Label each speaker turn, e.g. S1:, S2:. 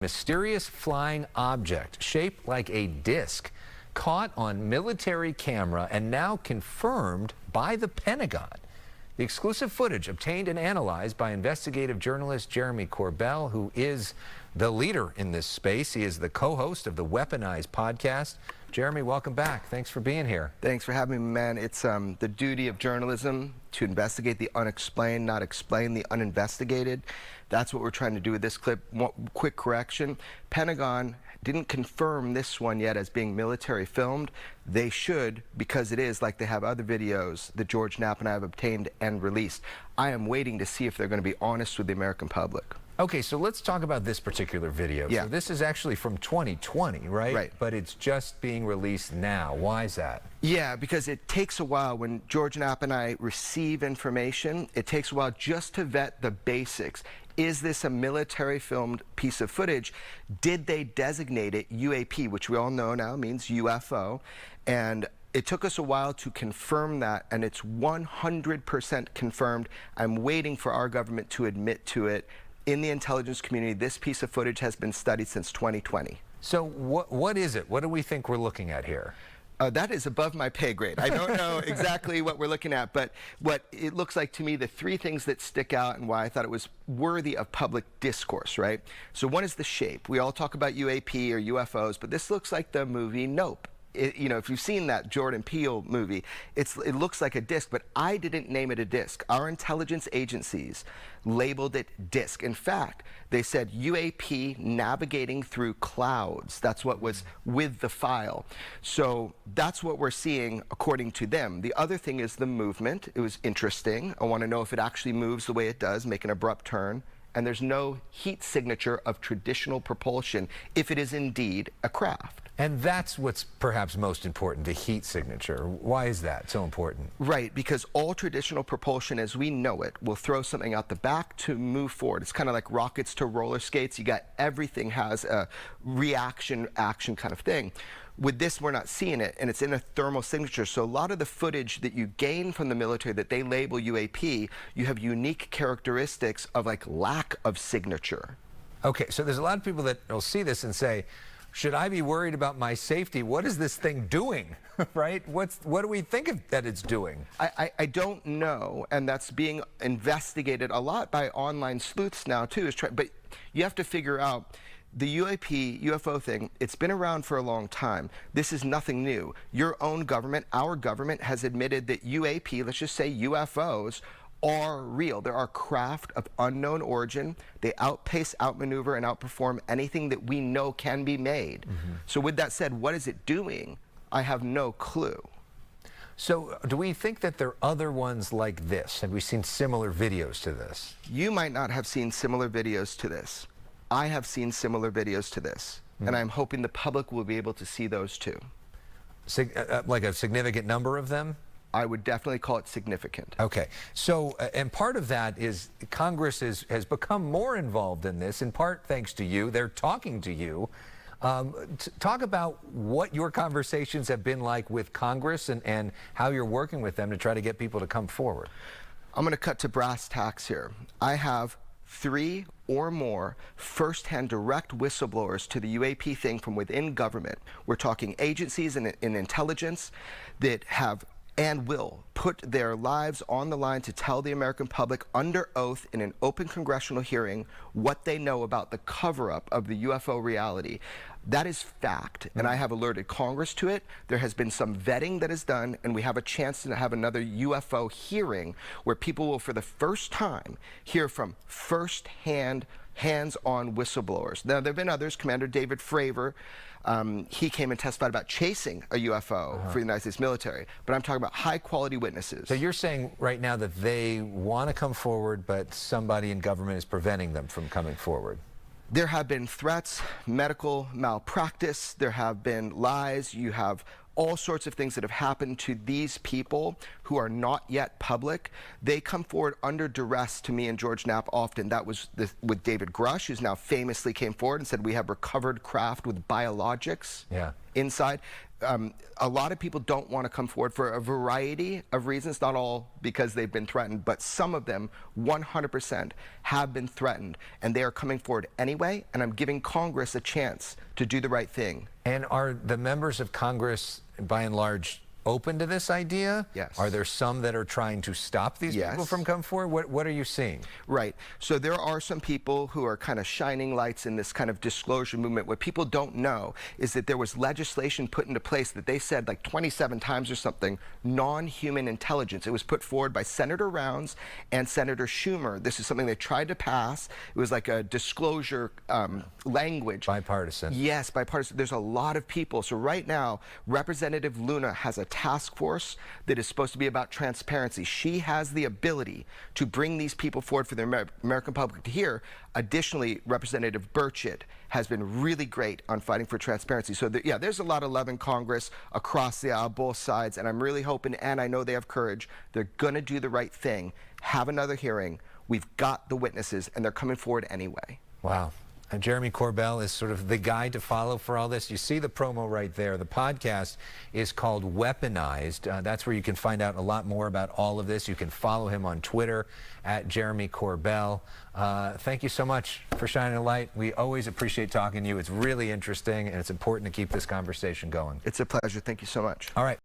S1: Mysterious flying object shaped like a disc caught on military camera and now confirmed by the Pentagon. The exclusive footage obtained and analyzed by investigative journalist Jeremy Corbell, who is the leader in this space. He is the co-host of the Weaponized podcast. Jeremy, welcome back. Thanks for being here.
S2: Thanks for having me, man. It's the duty of journalism to investigate the unexplained, not explain the uninvestigated. That's what we're trying to do with this clip. One quick correction. Pentagon didn't confirm this one yet as being military filmed. They should, because it is, like they have other videos that George Knapp and I have obtained and released. I am waiting to see if they're going to be honest with the American public.
S1: Okay, so let's talk about this particular video.
S2: Yeah.
S1: So this is actually from 2020, right?
S2: Right.
S1: But it's just being released now. Why is that?
S2: Yeah, because it takes a while. When George Knapp and I receive information, it takes a while just to vet the basics. Is this a military filmed piece of footage? Did they designate it UAP, which we all know now means UFO? And it took us a while to confirm that, and it's 100% confirmed. I'm waiting for our government to admit to it. In the intelligence community, this piece of footage has been studied since 2020.
S1: So what is it? What do we think we're looking at here?
S2: That is above my pay grade. I don't know exactly what we're looking at, but what it looks like to me, the three things that stick out and why I thought it was worthy of public discourse, right? So one is the shape. We all talk about UAP or UFOs, but this looks like the movie Nope. You know, if you've seen that Jordan Peele movie, it looks like a disc, but I didn't name it a disc. Our intelligence agencies labeled it disc. In fact, they said UAP navigating through clouds. That's what was with the file. So that's what we're seeing according to them. The other thing is the movement. It was interesting. I want to know if it actually moves the way it does, make an abrupt turn. And there's no heat signature of traditional propulsion if it is indeed a craft.
S1: And that's what's perhaps most important, the heat signature. Why is that so important?
S2: Right, because all traditional propulsion as we know it will throw something out the back to move forward. It's kind of like rockets to roller skates. You got everything has a reaction, action kind of thing. With this, we're not seeing it, and it's in a thermal signature. So a lot of the footage that you gain from the military that they label UAP, you have unique characteristics of like lack of signature.
S1: Okay, so there's a lot of people that will see this and say, should I be worried about my safety? What is this thing doing, right? What do we think that it's doing?
S2: I don't know, and that's being investigated a lot by online sleuths now too. But you have to figure out the UFO thing. It's been around for a long time. This is nothing new. Your own government, our government, has admitted that UAP, let's just say UFOs, are real. There are craft of unknown origin. They outpace, outmaneuver, and outperform anything that we know can be made. So with that said, what is it doing? I have no clue.
S1: So do we think that there are other ones like this? Have we seen similar videos to this?
S2: You might not have seen similar videos to this. I have seen similar videos to this, and I'm hoping the public will be able to see those too.
S1: Like a significant number of them?
S2: I would definitely call it significant.
S1: Okay, so and part of that is Congress has become more involved in this, in part thanks to you. They're talking to you. Talk about what your conversations have been like with Congress and how you're working with them to try to get people to come forward.
S2: I'm going to cut to brass tacks here. I have 3 or more first-hand direct whistleblowers to the UAP thing from within government. We're talking agencies and intelligence that have and will put their lives on the line to tell the American public under oath in an open congressional hearing what they know about the cover-up of the UFO reality. That is fact, and I have alerted Congress to it. There has been some vetting that is done, and we have a chance to have another UFO hearing where people will, for the first time, hear from first-hand, hands-on whistleblowers. Now, there have been others. Commander David Fravor, he came and testified about chasing a UFO for the United States military. But I'm talking about high-quality witnesses.
S1: So you're saying right now that they want to come forward, but somebody in government is preventing them from coming forward?
S2: There have been threats, medical malpractice, there have been lies, you have all sorts of things that have happened to these people who are not yet public. They come forward under duress to me and George Knapp often. That was with David Grush, who's now famously came forward and said we have recovered craft with biologics inside. a lot of people don't want to come forward for a variety of reasons, not all because they've been threatened, but some of them 100% have been threatened, and they are coming forward anyway, and I'm giving Congress a chance to do the right thing.
S1: And are the members of Congress, by and large, open to this idea?
S2: Yes.
S1: Are there some that are trying to stop these people from coming forward? What are you seeing?
S2: Right. So there are some people who are kind of shining lights in this kind of disclosure movement. What people don't know is that there was legislation put into place that they said like 27 times or something, non-human intelligence. It was put forward by Senator Rounds and Senator Schumer. This is something they tried to pass. It was like a disclosure language.
S1: Bipartisan.
S2: Yes, bipartisan. There's a lot of people. So right now, Representative Luna has a task force that is supposed to be about transparency. She has the ability to bring these people forward for the American public to hear. Additionally, Representative Burchett has been really great on fighting for transparency. So yeah, there's a lot of love in Congress across the aisle, both sides, and I'm really hoping, and I know they have courage, they're going to do the right thing, have another hearing. We've got the witnesses, and they're coming forward anyway.
S1: Wow. And Jeremy Corbell is sort of the guy to follow for all this. You see the promo right there. The podcast is called Weaponized. That's where you can find out a lot more about all of this. You can follow him on Twitter at Jeremy Corbell. Thank you so much for shining a light. We always appreciate talking to you. It's really interesting, and it's important to keep this conversation going.
S2: It's a pleasure. Thank you so much.
S1: All right.